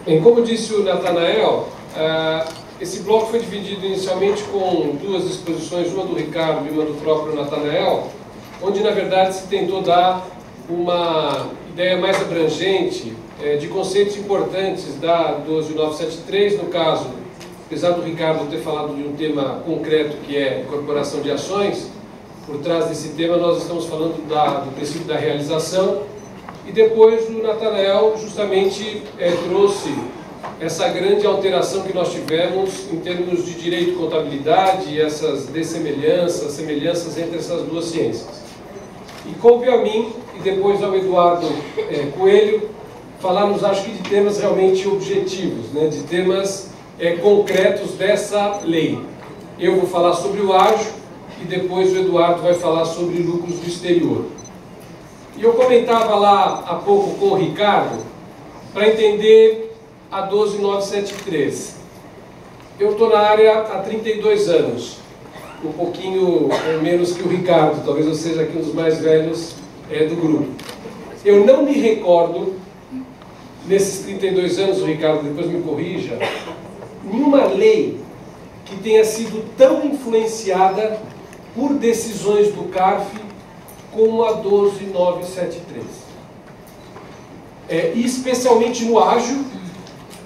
Bem, como disse o Natanael, esse bloco foi dividido inicialmente com duas exposições, uma do Ricardo e uma do próprio Natanael, onde na verdade se tentou dar uma ideia mais abrangente de conceitos importantes da 12973, no caso, apesar do Ricardo ter falado de um tema concreto que é incorporação de ações, por trás desse tema nós estamos falando do princípio da realização, e depois o Natanael justamente trouxe essa grande alteração que nós tivemos em termos de direito e contabilidade e essas dessemelhanças, semelhanças entre essas duas ciências. E coube a mim e depois ao Eduardo Coelho falarmos, acho que, de temas realmente objetivos, né, de temas concretos dessa lei. Eu vou falar sobre o ágio e depois o Eduardo vai falar sobre lucros do exterior. E eu comentava lá há pouco com o Ricardo para entender a 12973. Eu estou na área há 32 anos, um pouquinho menos que o Ricardo, talvez eu seja aqui um dos mais velhos do grupo. Eu não me recordo, nesses 32 anos, o Ricardo depois me corrija, nenhuma lei que tenha sido tão influenciada por decisões do CARF como a 12973. E especialmente no ágio,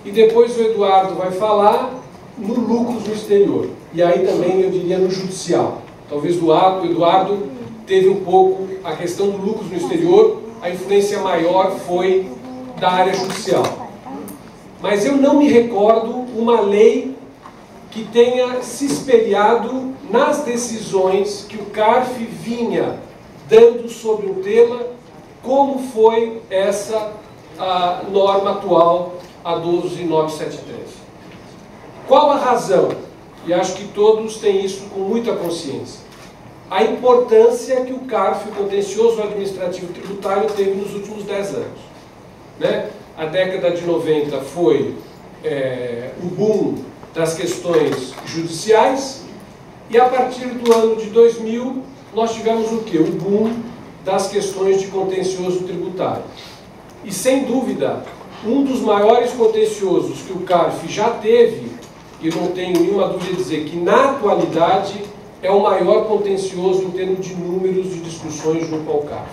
e depois o Eduardo vai falar no lucros no exterior. E aí também eu diria no judicial. Talvez o Eduardo teve um pouco a questão do lucros no exterior, a influência maior foi da área judicial. Mas eu não me recordo uma lei que tenha se espelhado nas decisões que o CARF vinha dando sobre um tema, como foi essa norma atual, a 12973. Qual a razão? E acho que todos têm isso com muita consciência. A importância que o CARF, o Contencioso Administrativo Tributário, teve nos últimos 10 anos. Né? A década de 90 foi o boom das questões judiciais, e a partir do ano de 2000 nós tivemos o quê? O boom das questões de contencioso tributário. E sem dúvida, um dos maiores contenciosos que o CARF já teve, e não tenho nenhuma dúvida de dizer que na atualidade é o maior contencioso em termos de números de discussões junto ao CARF.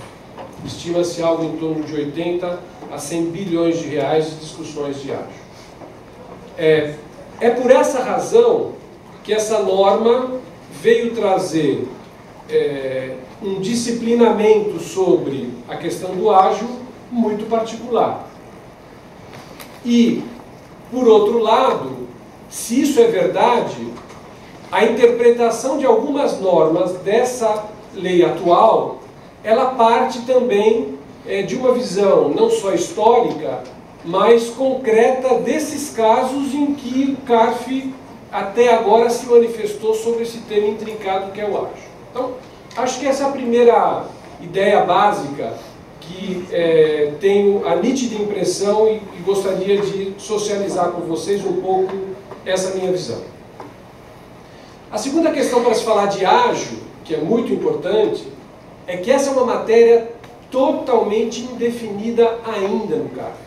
Estima-se algo em torno de 80 a 100 bilhões de reais de discussões de ágio. É por essa razão que essa norma veio trazer um disciplinamento sobre a questão do ágio muito particular. E, por outro lado, se isso é verdade, a interpretação de algumas normas dessa lei atual, ela parte também de uma visão não só histórica, mas concreta desses casos em que o CARF até agora se manifestou sobre esse tema intrincado que é o ágio. Então, acho que essa é a primeira ideia básica que tenho a nítida impressão e gostaria de socializar com vocês um pouco essa minha visão. A segunda questão para se falar de ágio, que é muito importante, é que essa é uma matéria totalmente indefinida ainda no CARF.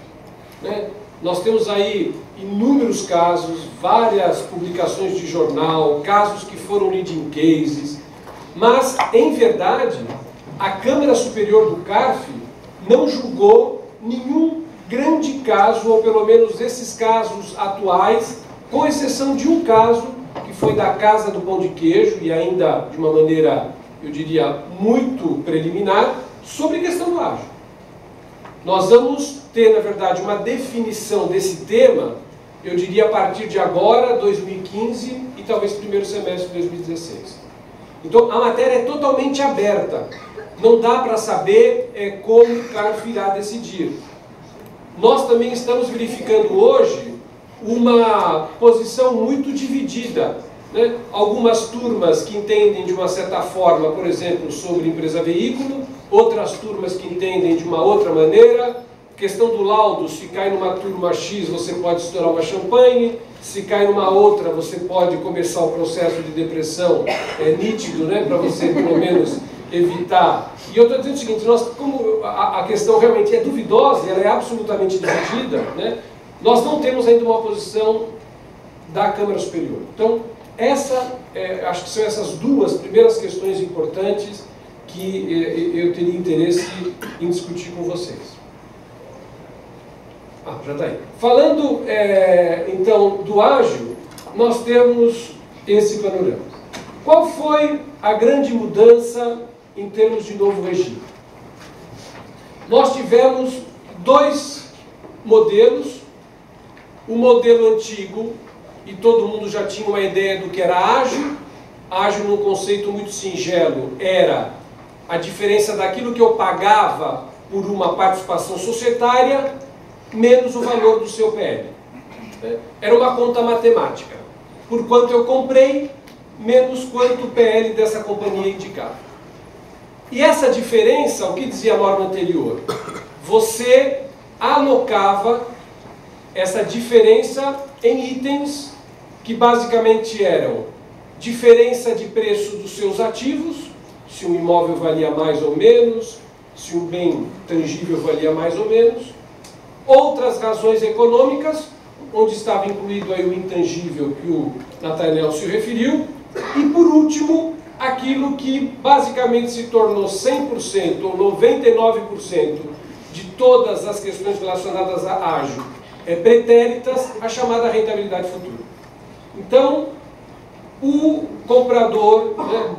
Né? Nós temos aí inúmeros casos, várias publicações de jornal, casos que foram leading cases, mas, em verdade, a Câmara Superior do CARF não julgou nenhum grande caso, ou pelo menos esses casos atuais, com exceção de um caso, que foi da Casa do Pão de Queijo, e ainda de uma maneira, eu diria, muito preliminar, sobre a questão do ágio. Nós vamos ter, na verdade, uma definição desse tema, eu diria, a partir de agora, 2015, e talvez primeiro semestre de 2016. Então, a matéria é totalmente aberta. Não dá para saber como o CARF irá decidir. Nós também estamos verificando hoje uma posição muito dividida. Né? Algumas turmas que entendem de uma certa forma, por exemplo, sobre empresa veículo, outras turmas que entendem de uma outra maneira. Questão do laudo, se cai numa turma X, você pode estourar uma champanhe, se cai numa outra, você pode começar o processo de depressão nítido, né, para você, pelo menos, evitar. E eu estou dizendo o seguinte, como a questão realmente é duvidosa, ela é absolutamente dividida, né, nós não temos ainda uma posição da Câmara Superior. Então, acho que são essas duas primeiras questões importantes que eu teria interesse em discutir com vocês. Já está aí. Falando, então, do ágil, nós temos esse panorama. Qual foi a grande mudança em termos de novo regime? Nós tivemos dois modelos. O modelo antigo, e todo mundo já tinha uma ideia do que era ágil. Ágil, num conceito muito singelo, era a diferença daquilo que eu pagava por uma participação societária menos o valor do seu PL. Era uma conta matemática. Por quanto eu comprei, menos quanto o PL dessa companhia indicava. E essa diferença, o que dizia a norma anterior? Você alocava essa diferença em itens que basicamente eram diferença de preço dos seus ativos, se um imóvel valia mais ou menos, se um bem tangível valia mais ou menos, outras razões econômicas, onde estava incluído aí o intangível que o Nathaniel se referiu, e por último, aquilo que basicamente se tornou 100% ou 99% de todas as questões relacionadas a ágil pretéritas, a chamada rentabilidade futura. Então, o comprador,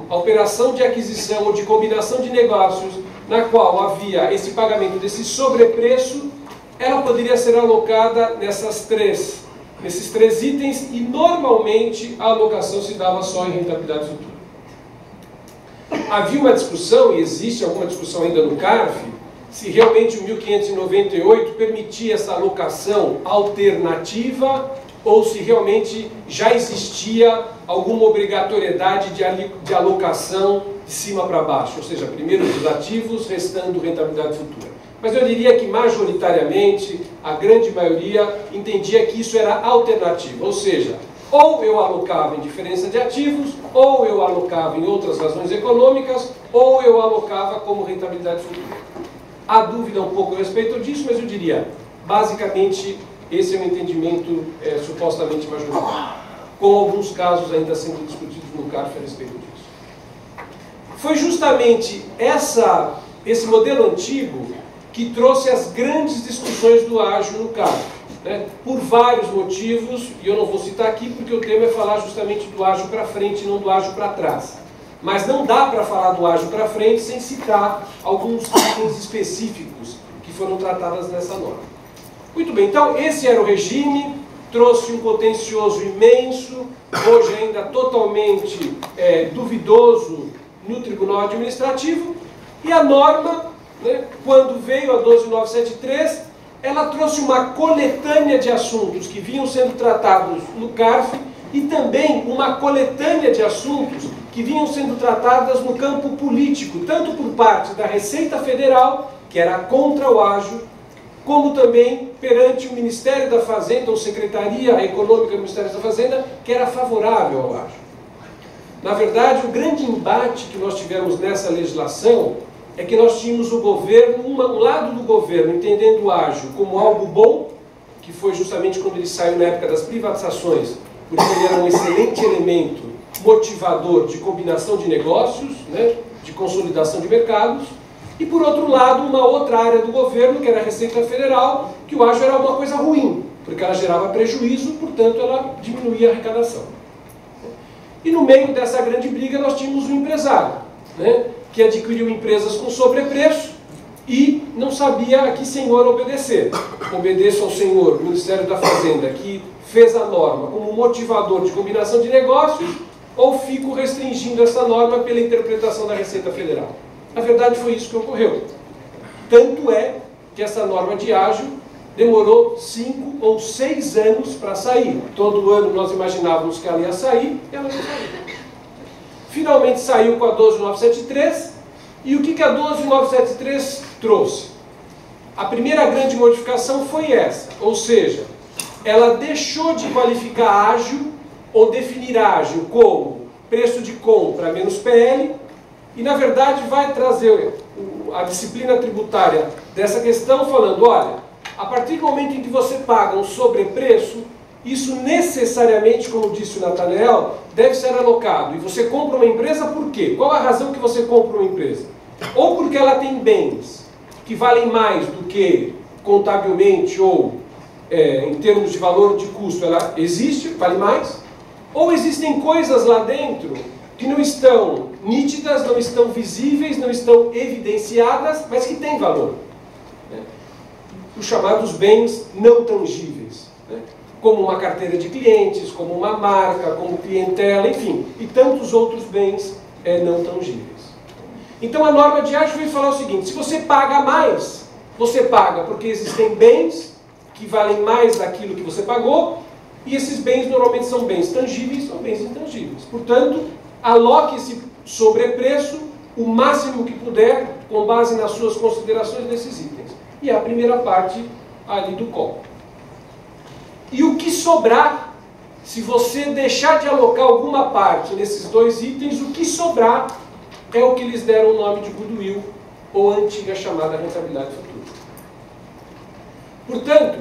a operação de aquisição ou de combinação de negócios na qual havia esse pagamento desse sobrepreço, ela poderia ser alocada nesses três itens e normalmente a alocação se dava só em rentabilidade futura. Havia uma discussão, e existe alguma discussão ainda no CARF, se realmente o 1598 permitia essa alocação alternativa ou se realmente já existia alguma obrigatoriedade de alocação de cima para baixo, ou seja, primeiro dos ativos, restando rentabilidade futura. Mas eu diria que majoritariamente, a grande maioria entendia que isso era alternativo, ou seja, ou eu alocava em diferença de ativos, ou eu alocava em outras razões econômicas, ou eu alocava como rentabilidade futura. Há dúvida um pouco a respeito disso, mas eu diria, basicamente, esse é um entendimento supostamente majoritário, com alguns casos ainda sendo discutidos no CARF a respeito disso. Foi justamente esse modelo antigo que trouxe as grandes discussões do ágil no CARF, por vários motivos, e eu não vou citar aqui porque o tema é falar justamente do ágil para frente e não do ágil para trás. Mas não dá para falar do ágil para frente sem citar alguns itens específicos que foram tratados nessa norma. Muito bem, então esse era o regime, trouxe um contencioso imenso, hoje ainda totalmente duvidoso no Tribunal Administrativo, e a norma, quando veio a 12973, ela trouxe uma coletânea de assuntos que vinham sendo tratados no CARF e também uma coletânea de assuntos que vinham sendo tratadas no campo político, tanto por parte da Receita Federal, que era contra o ágil, como também perante o Ministério da Fazenda, ou Secretaria Econômica do Ministério da Fazenda, que era favorável ao ágil. Na verdade, o grande embate que nós tivemos nessa legislação é que nós tínhamos o governo, um lado do governo entendendo o ágil como algo bom, que foi justamente quando ele saiu na época das privatizações, porque ele era um excelente elemento motivador de combinação de negócios, de consolidação de mercados, e por outro lado, uma outra área do governo, que era a Receita Federal, que o ágil era uma coisa ruim, porque ela gerava prejuízo, portanto ela diminuía a arrecadação. E no meio dessa grande briga nós tínhamos um empresário, que adquiriu empresas com sobrepreço e não sabia a que senhor obedecer. Obedeço ao senhor Ministério da Fazenda, que fez a norma como motivador de combinação de negócios, ou fico restringindo essa norma pela interpretação da Receita Federal. Na verdade foi isso que ocorreu. Tanto é que essa norma de ágil demorou 5 ou 6 anos para sair. Todo ano nós imaginávamos que ela ia sair, e ela não saiu. Finalmente saiu com a 12973, e o que a 12973 trouxe? A primeira grande modificação foi essa, ou seja, ela deixou de qualificar ágil, ou definir ágil como preço de compra menos PL, e na verdade vai trazer a disciplina tributária dessa questão falando, olha, a partir do momento em que você paga um sobrepreço, isso necessariamente, como disse o Nathanael, deve ser alocado. E você compra uma empresa por quê? Qual a razão que você compra uma empresa? Ou porque ela tem bens que valem mais do que contabilmente ou em termos de valor de custo ela existe, vale mais, ou existem coisas lá dentro que não estão nítidas, não estão visíveis, não estão evidenciadas, mas que têm valor. Os chamados bens não tangíveis, como uma carteira de clientes, como uma marca, como clientela, enfim, e tantos outros bens não tangíveis. Então a norma de ágio veio falar o seguinte: se você paga mais, você paga porque existem bens que valem mais daquilo que você pagou, e esses bens normalmente são bens tangíveis ou bens intangíveis. Portanto, aloque esse sobrepreço o máximo que puder, com base nas suas considerações desses itens. E é a primeira parte ali do call. E o que sobrar, se você deixar de alocar alguma parte nesses dois itens, o que sobrar é o que eles deram o nome de goodwill, ou a antiga chamada rentabilidade futura. Portanto,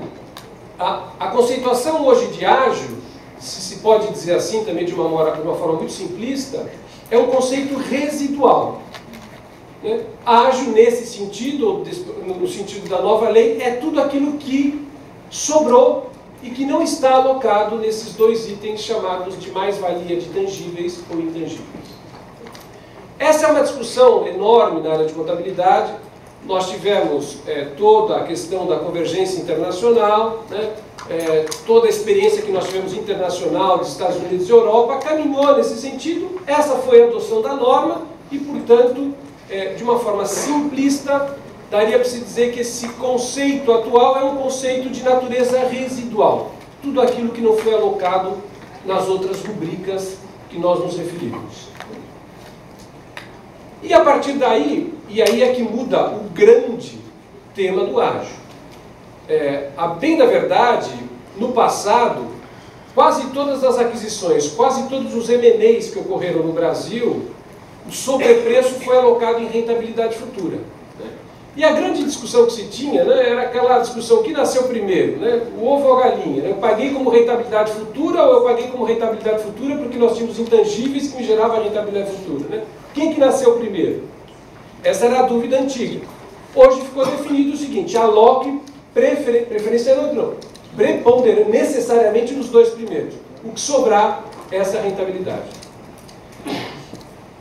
a conceituação hoje de ágio, se pode dizer assim também de uma forma muito simplista, é um conceito residual. Ágio, nesse sentido, no sentido da nova lei, é tudo aquilo que sobrou e que não está alocado nesses dois itens chamados de mais-valia de tangíveis ou intangíveis. Essa é uma discussão enorme na área de contabilidade. Nós tivemos toda a questão da convergência internacional, toda a experiência que nós tivemos internacional dos Estados Unidos e Europa caminhou nesse sentido. Essa foi a adoção da norma e, portanto, de uma forma simplista, daria para se dizer que esse conceito atual é um conceito de natureza residual. Tudo aquilo que não foi alocado nas outras rubricas que nós nos referimos. E a partir daí, e aí é que muda o grande tema do ágio. A bem da verdade, no passado, quase todas as aquisições, quase todos os M&As que ocorreram no Brasil, o sobrepreço foi alocado em rentabilidade futura. E a grande discussão que se tinha era aquela discussão: que nasceu primeiro, o ovo ou a galinha? Eu paguei como rentabilidade futura ou eu paguei como rentabilidade futura porque nós tínhamos intangíveis que me geravam a rentabilidade futura? Quem que nasceu primeiro? Essa era a dúvida antiga. Hoje ficou definido o seguinte: aloque preferencialmente não, preponderando necessariamente nos dois primeiros. O que sobrar, essa é a rentabilidade.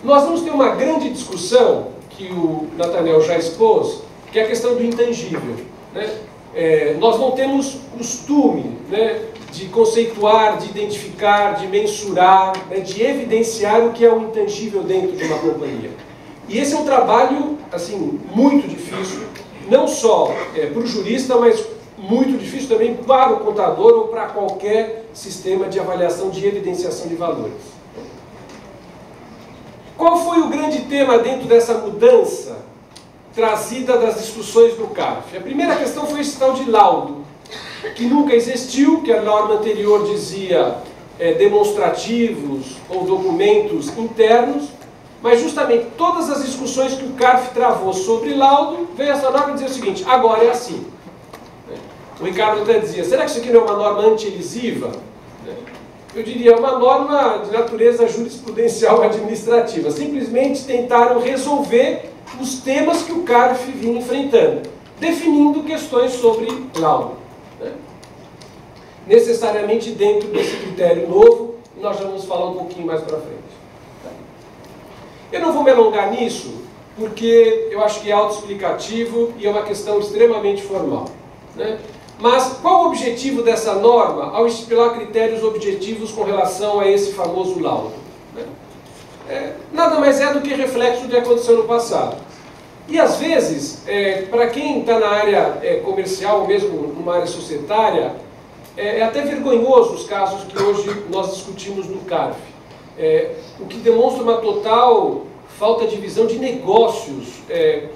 Nós vamos ter uma grande discussão, que o Nathanael já expôs, que é a questão do intangível. Nós não temos costume de conceituar, de identificar, de mensurar, de evidenciar o que é o intangível dentro de uma companhia. E esse é um trabalho assim, muito difícil, não só para o jurista, mas muito difícil também para o contador ou para qualquer sistema de avaliação de evidenciação de valores. Qual foi o grande tema dentro dessa mudança trazida das discussões do CARF? A primeira questão foi esse tal de laudo, que nunca existiu, que a norma anterior dizia demonstrativos ou documentos internos, mas justamente todas as discussões que o CARF travou sobre laudo, veio essa norma dizer o seguinte: agora é assim. O Ricardo até dizia: será que isso aqui não é uma norma anti-elisiva? Eu diria, uma norma de natureza jurisprudencial administrativa. Simplesmente tentaram resolver os temas que o CARF vinha enfrentando, definindo questões sobre laudo. Necessariamente dentro desse critério novo, e nós já vamos falar um pouquinho mais para frente. Eu não vou me alongar nisso, porque eu acho que é autoexplicativo e é uma questão extremamente formal. Mas qual o objetivo dessa norma ao estipular critérios objetivos com relação a esse famoso laudo? Nada mais é do que reflexo do que aconteceu no passado. E às vezes, para quem está na área comercial ou mesmo numa área societária, é até vergonhoso os casos que hoje nós discutimos no CARF, o que demonstra uma total falta de visão de negócios,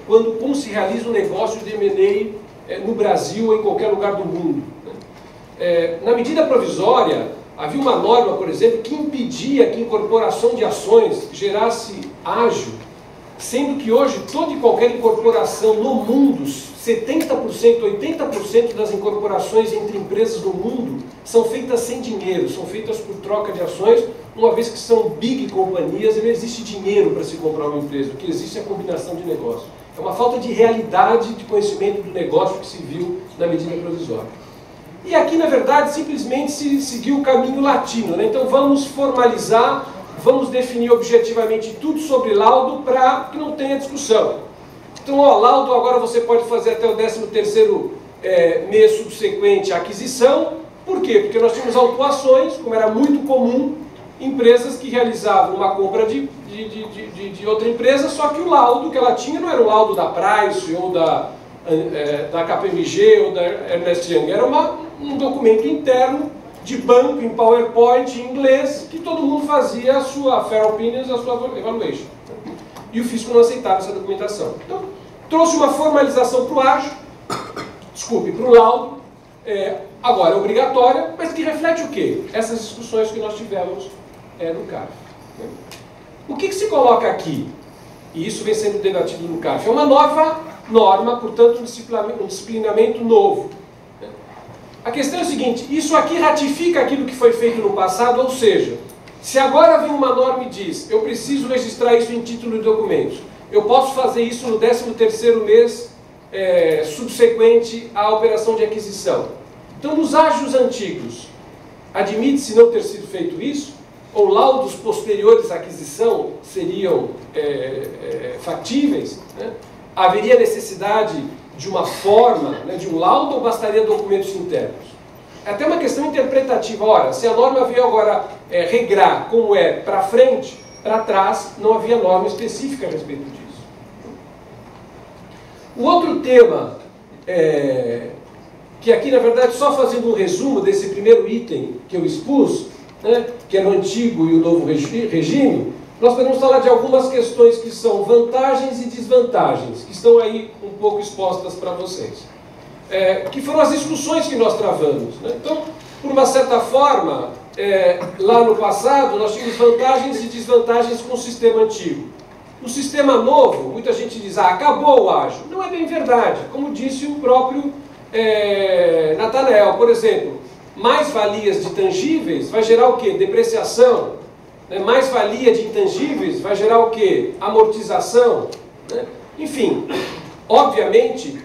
como se realiza um negócio de M&A no Brasil ou em qualquer lugar do mundo. Na medida provisória, havia uma norma, por exemplo, que impedia que incorporação de ações gerasse ágio, sendo que hoje toda e qualquer incorporação no mundo, 70%, 80% das incorporações entre empresas no mundo são feitas sem dinheiro, são feitas por troca de ações, uma vez que são big companhias e não existe dinheiro para se comprar uma empresa, o que existe é a combinação de negócios. É uma falta de realidade de conhecimento do negócio que se viu na medida provisória. E aqui, na verdade, simplesmente se seguiu o caminho latino, né? Então vamos formalizar, vamos definir objetivamente tudo sobre laudo para que não tenha discussão. Então, ó, laudo agora você pode fazer até o 13º mês subsequente à aquisição. Por quê? Porque nós tínhamos autuações, como era muito comum, empresas que realizavam uma compra de outra empresa, só que o laudo que ela tinha não era o laudo da Price ou da KPMG ou da Ernst Young, era um documento interno de banco em PowerPoint em inglês, que todo mundo fazia a sua fair opinions, a sua evaluation. E o fisco não aceitava essa documentação. Então, trouxe uma formalização para o ágio, para o laudo, agora é obrigatória, mas que reflete o quê? Essas discussões que nós tivemos no CARF. O que se coloca aqui? E isso vem sendo debatido no CARF. É uma nova norma, portanto, um disciplinamento novo. A questão é a seguinte, isso aqui ratifica aquilo que foi feito no passado, ou seja, se agora vem uma norma e diz, eu preciso registrar isso em título de documentos, eu posso fazer isso no 13º mês subsequente à operação de aquisição. Então, nos ágios antigos, admite-se não ter sido feito isso, ou laudos posteriores à aquisição seriam factíveis, né? Haveria necessidade de uma forma, né, de um laudo, ou bastaria documentos internos? É até uma questão interpretativa. Ora, se a norma veio agora regrar como é para frente, para trás, não havia norma específica a respeito disso. O outro tema, que aqui na verdade só fazendo um resumo desse primeiro item que eu expus, né, que é o antigo e o novo regime, nós podemos falar de algumas questões que são vantagens e desvantagens, que estão aí um pouco expostas para vocês. Que foram as discussões que nós travamos, né? Então, por uma certa forma, lá no passado, nós tínhamos vantagens e desvantagens com o sistema antigo. O sistema novo, muita gente diz, acabou o ágio. Não é bem verdade. Como disse o próprio Natanael, por exemplo, mais-valias de tangíveis vai gerar o quê? Depreciação. Né? Mais-valia de intangíveis vai gerar o quê? Amortização. Né? Enfim, obviamente,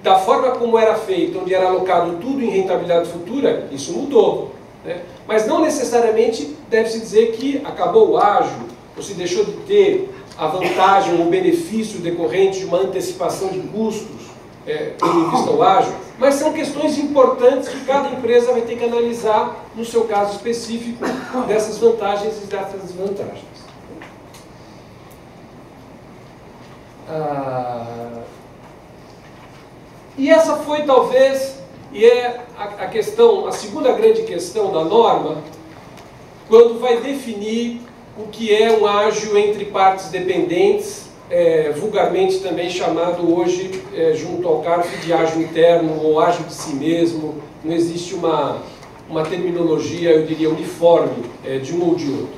da forma como era feito, onde era alocado tudo em rentabilidade futura, isso mudou. Né? Mas não necessariamente deve-se dizer que acabou o ágio, ou se deixou de ter a vantagem ou o benefício decorrente de uma antecipação de custos tendo em vista o ágio, mas são questões importantes que cada empresa vai ter que analisar no seu caso específico dessas vantagens e dessas desvantagens. E essa foi talvez, e é a questão, a segunda grande questão da norma, quando vai definir o que é um ágio entre partes dependentes, vulgarmente também chamado hoje, junto ao CARF, de ágio interno ou ágio de si mesmo. Não existe uma terminologia, eu diria, uniforme de um ou de outro.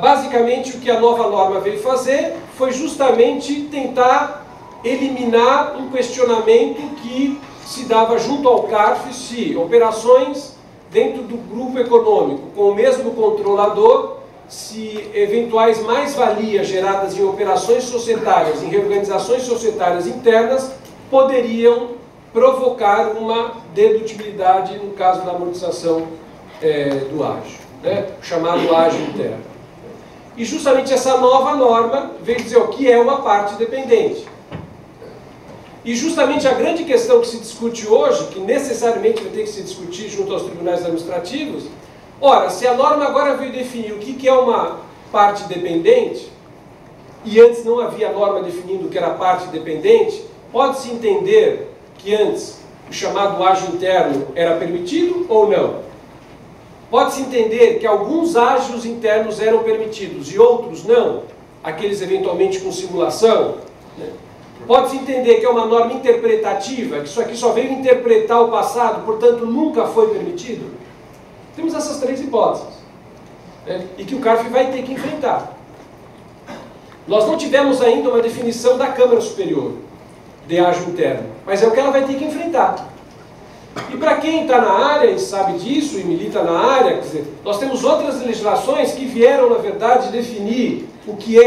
Basicamente, o que a nova norma veio fazer foi justamente tentar eliminar um questionamento que se dava junto ao CARF se operações dentro do grupo econômico com o mesmo controlador, se eventuais mais-valias geradas em operações societárias, em reorganizações societárias internas, poderiam provocar uma dedutibilidade no caso da amortização do ágio, né? Chamado ágio interno. E justamente essa nova norma veio dizer o que é uma parte dependente. E justamente a grande questão que se discute hoje, que necessariamente vai ter que se discutir junto aos tribunais administrativos, ora, se a norma agora veio definir o que é uma parte dependente, e antes não havia norma definindo o que era parte dependente, pode-se entender que antes o chamado ágio interno era permitido ou não? Pode-se entender que alguns ágios internos eram permitidos e outros não, aqueles eventualmente com simulação, né? Pode-se entender que é uma norma interpretativa, que isso aqui só veio interpretar o passado, portanto nunca foi permitido? Temos essas três hipóteses, né? E que o CARF vai ter que enfrentar. Nós não tivemos ainda uma definição da Câmara Superior. de ágio interno, mas é o que ela vai ter que enfrentar. E para quem está na área e sabe disso e milita na área, quer dizer, nós temos outras legislações que vieram, na verdade, definir o que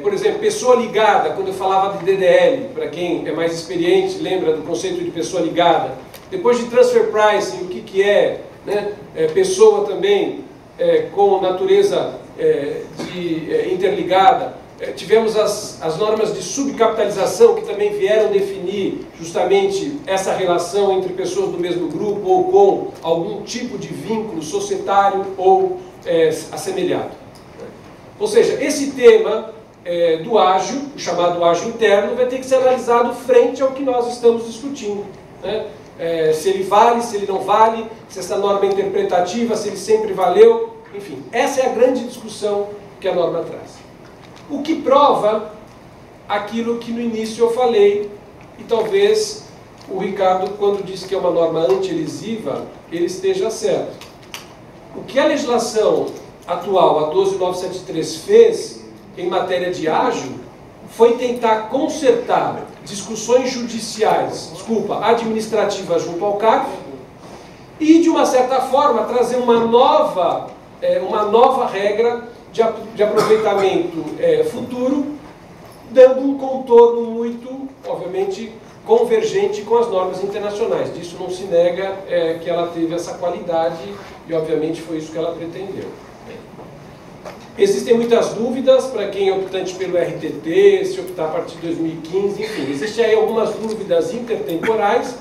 por exemplo, pessoa ligada, quando eu falava de DDL, para quem é mais experiente, lembra do conceito de pessoa ligada. Depois de transfer pricing, o que é, né? Pessoa também com natureza interligada. Tivemos as normas de subcapitalização, que também vieram definir justamente essa relação entre pessoas do mesmo grupo ou com algum tipo de vínculo societário ou assemelhado. Ou seja, esse tema do ágio, o chamado ágio interno, vai ter que ser analisado frente ao que nós estamos discutindo, né? Se ele vale, se ele não vale, se essa norma é interpretativa, se ele sempre valeu, enfim. Essa é a grande discussão que a norma traz. O que prova aquilo que no início eu falei, e talvez o Ricardo, quando disse que é uma norma anti-elisiva, ele esteja certo. O que a legislação atual, a 12973, fez em matéria de ágio, foi tentar consertar discussões judiciais, administrativas junto ao CARF, e, de uma certa forma, trazer uma nova regra de aproveitamento futuro, dando um contorno muito, obviamente, convergente com as normas internacionais. Disso não se nega que ela teve essa qualidade e, obviamente, foi isso que ela pretendeu. Existem muitas dúvidas para quem é optante pelo RTT, se optar a partir de 2015, enfim. Existem aí algumas dúvidas intertemporais,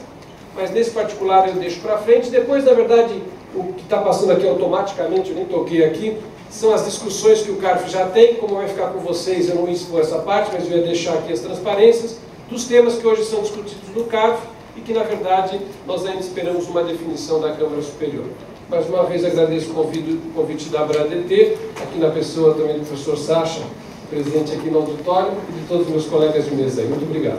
mas nesse particular eu deixo para frente. Depois, na verdade, o que está passando aqui automaticamente, eu nem toquei aqui, são as discussões que o CARF já tem. Como vai ficar com vocês, eu não ia expor essa parte, mas eu ia deixar aqui as transparências dos temas que hoje são discutidos no CARF e que, na verdade, nós ainda esperamos uma definição da Câmara Superior. Mais uma vez agradeço o convite da ABRADT, aqui na pessoa também do professor Sacha, presente aqui no auditório, e de todos os meus colegas de mesa aí. Muito obrigado.